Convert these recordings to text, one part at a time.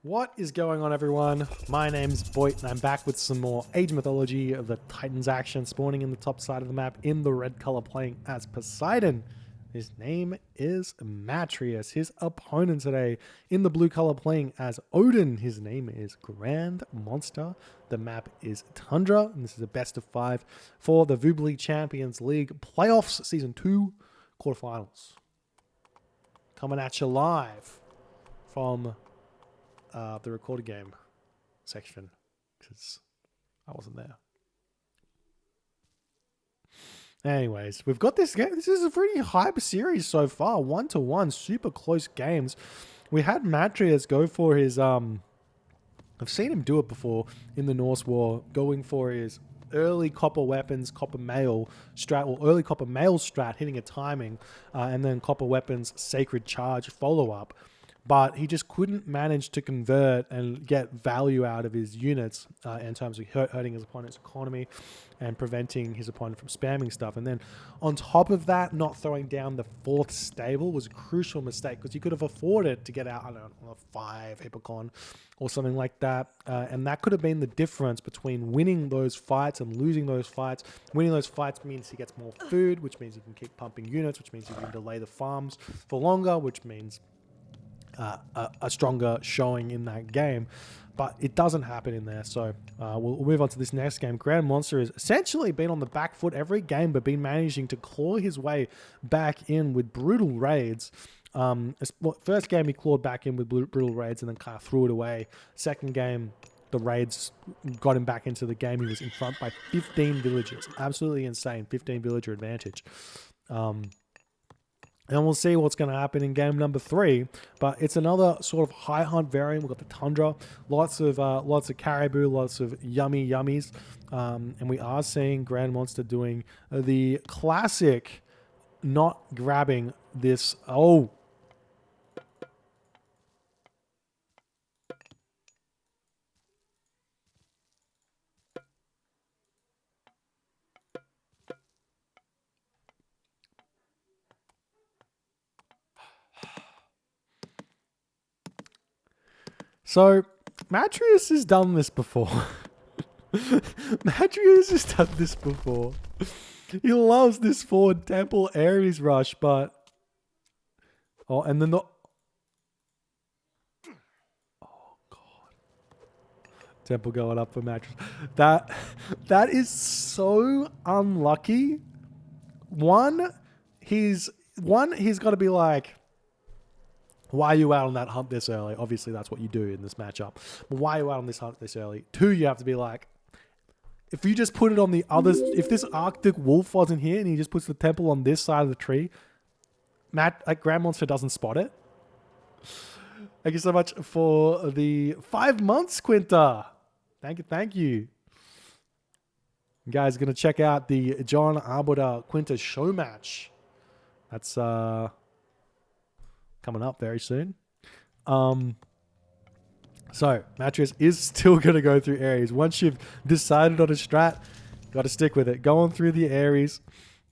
What is going on, everyone? My name's Boit, and I'm back with some more Age Mythology of the Titans action, spawning in the top side of the map in the red color, playing as Poseidon. His name is Matrius. His opponent today in the blue color, playing as Odin. His name is Grand Monster. The map is Tundra, and this is a best of 5 for the Vubli Champions League Playoffs Season 2 quarterfinals. Coming at you live from the recorded game section because I wasn't there. Anyways, we've got this game. This is a pretty hype series so far. 1-1, super close games. We had Matrius go for his I've seen him do it before in the Norse War, going for his early copper weapons, copper mail strat, or early copper mail strat, hitting a timing, and then copper weapons sacred charge follow up. But he just couldn't manage to convert and get value out of his units in terms of hurting his opponent's economy and preventing his opponent from spamming stuff. And then on top of that, not throwing down the 4th stable was a crucial mistake because you could have afforded to get out, I don't know, a 5 Hippocon or something like that. And that could have been the difference between winning those fights and losing those fights. Winning those fights means he gets more food, which means he can keep pumping units, which means he can delay the farms for longer, which means a stronger showing in that game, but it doesn't happen in there. So we'll move on to this next game. Grand Monster has essentially been on the back foot every game, but been managing to claw his way back in with brutal raids. First game he clawed back in with brutal raids and then kind of threw it away. Second game, the raids got him back into the game. He was in front by 15 villagers. Absolutely insane. 15 villager advantage. And we'll see what's going to happen in game number 3. But it's another sort of high hunt variant. We've got the Tundra, lots of caribou, lots of yummies. And we are seeing Grand Monster doing the classic, not grabbing this. Oh. So, Matrius has done this before. Matrius has done this before. He loves this forward Temple Ares rush, but... Oh, and then the... Oh, God. Temple going up for Matrius. That is so unlucky. He's got to be like... Why are you out on that hunt this early? Obviously, that's what you do in this matchup. But why are you out on this hunt this early? 2, you have to be like, if you just put it on the others, if this Arctic Wolf wasn't here and he just puts the temple on this side of the tree, Grand Monster doesn't spot it. Thank you so much for the 5 months, Quinta. Thank you. You guys are going to check out the John Arbiter Quinta show match. That's... coming up very soon. So Matrius is still going to go through Ares. Once you've decided on a strat, got to stick with it. Going through the Ares,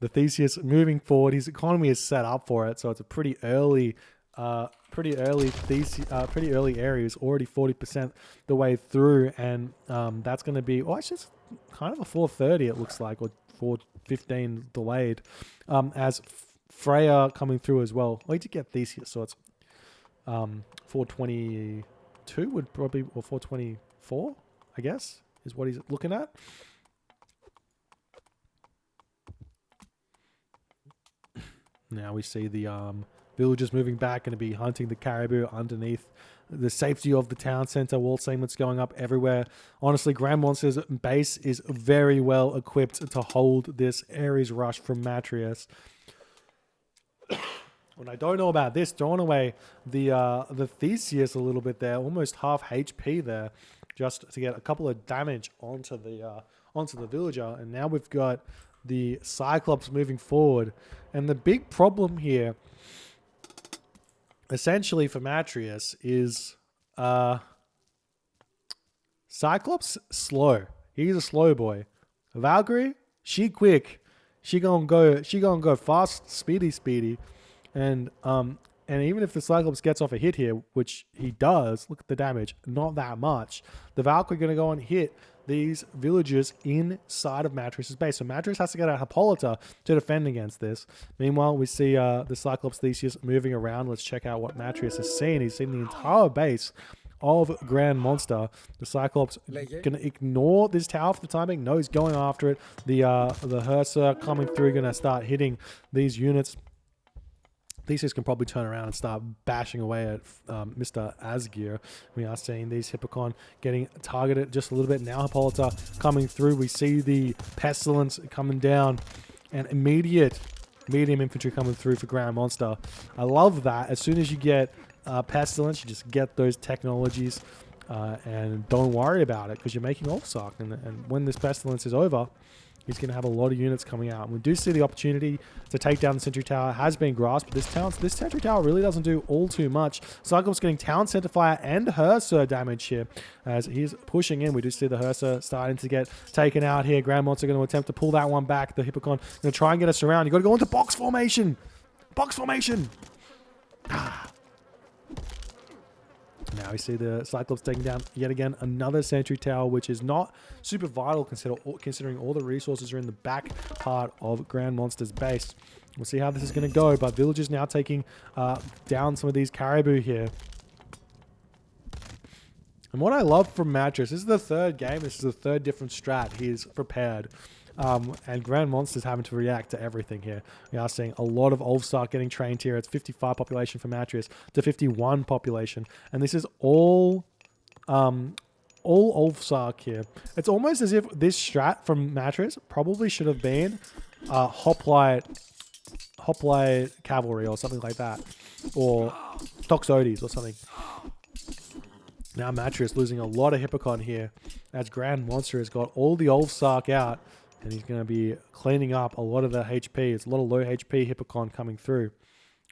the Theseus moving forward. His economy is set up for it, so it's a pretty early Ares, already 40% the way through, and that's going to be it's just kind of a 4:30 it looks like, or 4:15 delayed, as Freya coming through as well. We did get Theseus, so it's 422 would probably, or 424, I guess, is what he's looking at. Now we see the villagers moving back, going to be hunting the caribou underneath the safety of the town center. Wall segments going up everywhere. Honestly, Grand Monster's base is very well equipped to hold this Ares rush from Matrius. What I don't know about this, throwing away the Theseus a little bit there, almost half HP there, just to get a couple of damage onto the villager. And now we've got the Cyclops moving forward. And the big problem here, essentially for Matrius, is Cyclops slow. He's a slow boy. Valkyrie, she quick. She gonna go fast, speedy. And And even if the Cyclops gets off a hit here, which he does, look at the damage, not that much. The Valkyrie going to go and hit these villagers inside of Matris's base. So Matris has to get out Hippolyta to defend against this. Meanwhile, we see the Cyclops Theseus moving around. Let's check out what Matris has seen. He's seen the entire base of Grand Monster. The Cyclops going to ignore this tower for the time being. No, he's going after it. The Hursa coming through, going to start hitting these units. Theseus can probably turn around and start bashing away at Mr. Asgear. We are seeing these Hippocon getting targeted just a little bit. Now Hippolyta coming through. We see the Pestilence coming down and immediate medium infantry coming through for Grand Monster. I love that. As soon as you get Pestilence, you just get those technologies and don't worry about it because you're making Ulfsark. And when this Pestilence is over, he's going to have a lot of units coming out. And we do see the opportunity to take down the Sentry Tower has been grasped. This Sentry Tower really doesn't do all too much. Cyclops getting Town Center Fire and Hursa damage here as he's pushing in. We do see the Hursa starting to get taken out here. Grand Monster going to attempt to pull that one back. The Hippocon going to try and get us around. You got to go into box formation. Box formation. Now we see the Cyclops taking down yet again another Sentry Tower, which is not super vital considering all the resources are in the back part of Grand Monster's base. We'll see how this is going to go, but Villagers now taking down some of these Caribou here. And what I love from Matris, this is the third game, this is the third different strat he's prepared. And Grand Monster's having to react to everything here. We are seeing a lot of Ulfsark getting trained here. It's 55 population for Matris to 51 population. And this is all Ulfsark here. It's almost as if this strat from Matris probably should have been Hoplite Cavalry or something like that. Or Toxotes or something. Now Matris losing a lot of Hippocon here as Grand Monster has got all the Ulfsark out. And he's going to be cleaning up a lot of the HP. It's a lot of low HP Hippocon coming through.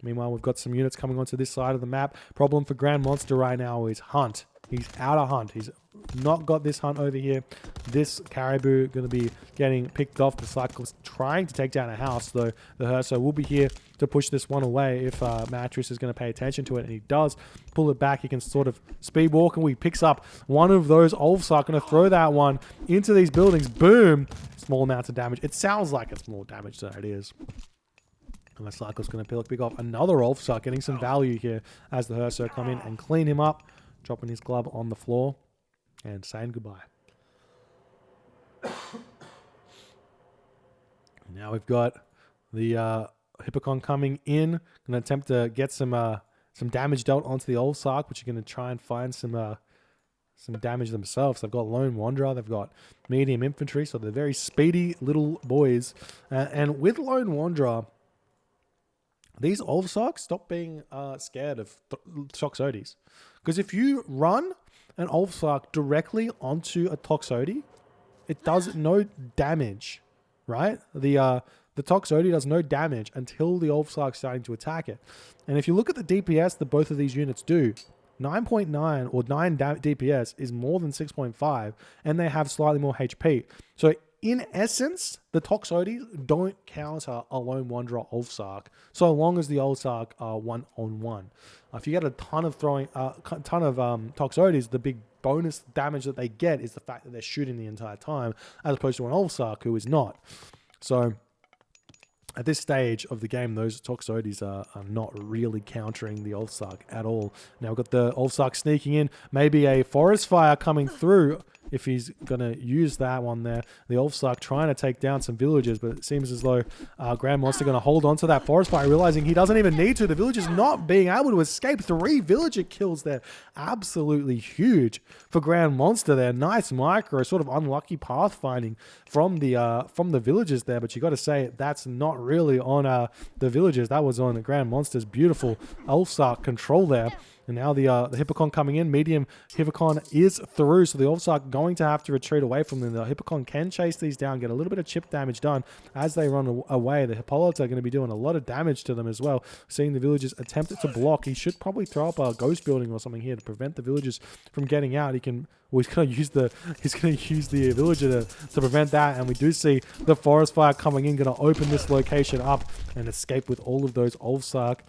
Meanwhile, we've got some units coming onto this side of the map. Problem for Grand Monster right now is Hunt. He's out of Hunt. He's not got this Hunt over here. This Caribou going to be getting picked off. The Cyclops trying to take down a house, though. The Hursa will be here to push this one away if Matris is going to pay attention to it. And he does pull it back. He can sort of speed walk, and he picks up one of those Ulfsark. Going to throw that one into these buildings. Boom! Small amounts of damage. It sounds like it's more damage than it is. And the Cyclops going to pick off another Ulfsark, getting some value here as the Hursa come in and clean him up, dropping his glove on the floor and saying goodbye. Now we've got the Hippocon coming in, going to attempt to get some damage dealt onto the Ulfsark, which are going to try and find some damage themselves. They've got Lone Wanderer, they've got medium infantry, so they're very speedy little boys. And with Lone Wanderer, these Ulfsark stop being scared of Toxotes. Because if you run an Ulfsark directly onto a Toxote, it does no damage, right? The Toxote does no damage until the Ulfsark's starting to attack it. And if you look at the DPS that both of these units do, 9.9 or 9 DPS is more than 6.5, and they have slightly more HP. So in essence, the Toxotes don't counter a Lone Wanderer Ulfsark, so long as the Ulfsark are one-on-one. If you get a ton of Toxotes, the big bonus damage that they get is the fact that they're shooting the entire time, as opposed to an Ulfsark who is not. So at this stage of the game, those Toxotes are not really countering the Ulfsark at all. Now we've got the Ulfsark sneaking in, maybe a Forest Fire coming through if he's going to use that one there. The Ulfsark trying to take down some villagers, but it seems as though Grand Monster going to hold on to that Forest Fire, realizing he doesn't even need to. The villagers not being able to escape. 3 villager kills there. Absolutely huge for Grand Monster there. Nice micro, sort of unlucky pathfinding from the villagers there, but you got to say that's not really on the villagers. That was on Grand Monster's beautiful Ulfsark control there. And now the Hippocon coming in. Medium Hippocon is through, so the Ulfsark going to have to retreat away from them. The Hippocon can chase these down, get a little bit of chip damage done as they run away. The Hippolyta are going to be doing a lot of damage to them as well. Seeing the villagers attempt to block. He should probably throw up a ghost building or something here to prevent the villagers from getting out. He's going to use the villager to prevent that. And we do see the Forest Fire coming in, going to open this location up and escape with all of those Ulfsark.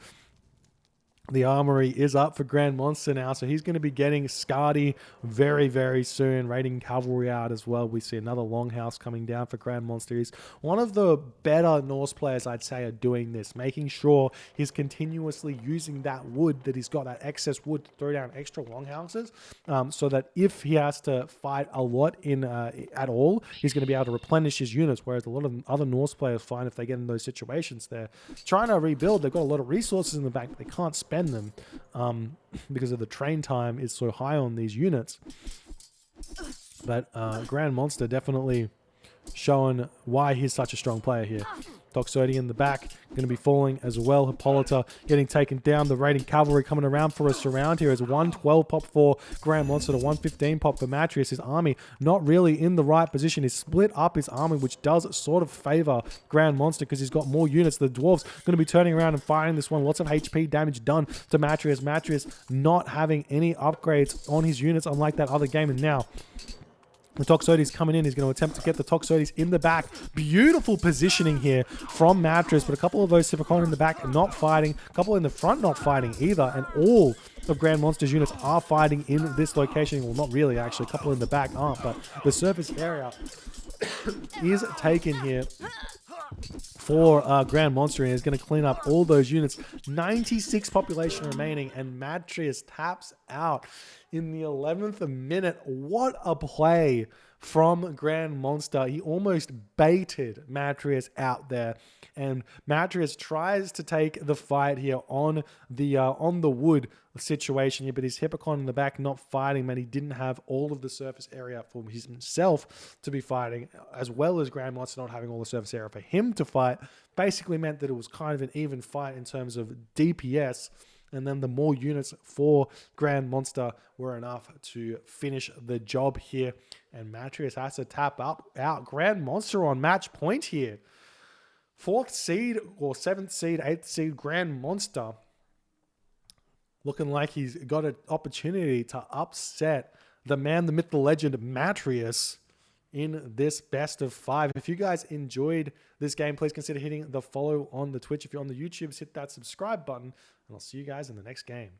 The armory is up for Grand Monster now, so he's going to be getting Skadi very, very soon. Raiding Cavalry out as well. We see another Longhouse coming down for Grand Monster. He's one of the better Norse players, I'd say, are doing this, making sure he's continuously using that wood, that he's got that excess wood to throw down extra Longhouses, so that if he has to fight a lot in at all, he's going to be able to replenish his units, whereas a lot of other Norse players find if they get in those situations, they're trying to rebuild. They've got a lot of resources in the bank, but they can't spend them because of the train time is so high on these units. But Grand Monster definitely showing why he's such a strong player here. Toxotes in the back, going to be falling as well. Hippolyta getting taken down. The Raiding Cavalry coming around for a surround here as 112 pop for Grand Monster to 115 pop for Matrius. His army not really in the right position. He's split up his army, which does sort of favor Grand Monster because he's got more units. The Dwarves going to be turning around and firing this one. Lots of HP damage done to Matrius. Matrius not having any upgrades on his units, unlike that other game. And now the Toxotes coming in. He's going to attempt to get the Toxotes in the back. Beautiful positioning here from Matris, but a couple of those Typhicon in the back not fighting. A couple in the front not fighting either. And all of Grand Monster's units are fighting in this location. Well, not really, actually. A couple in the back aren't, but the surface area is taken here for Grand Monster, and is going to clean up all those units. 96 population remaining, and Matrius taps out in the 11th minute. What a play from Grand Monster. He almost baited Matrius out there, and Matrius tries to take the fight here on the wood situation here, but his Hippocon in the back not fighting, man. He didn't have all of the surface area for himself to be fighting, as well as Grand Monster not having all the surface area for him to fight. Basically meant that it was kind of an even fight in terms of DPS, and then the more units for Grand Monster were enough to finish the job here, and Matrius has to tap out. Grand Monster on match point here. 4th seed or 7th seed, 8th seed Grand Monster, looking like he's got an opportunity to upset the man, the myth, the legend, Matrius in this best of 5. If you guys enjoyed this game, please consider hitting the follow on the Twitch. If you're on the YouTube, hit that subscribe button, and I'll see you guys in the next game.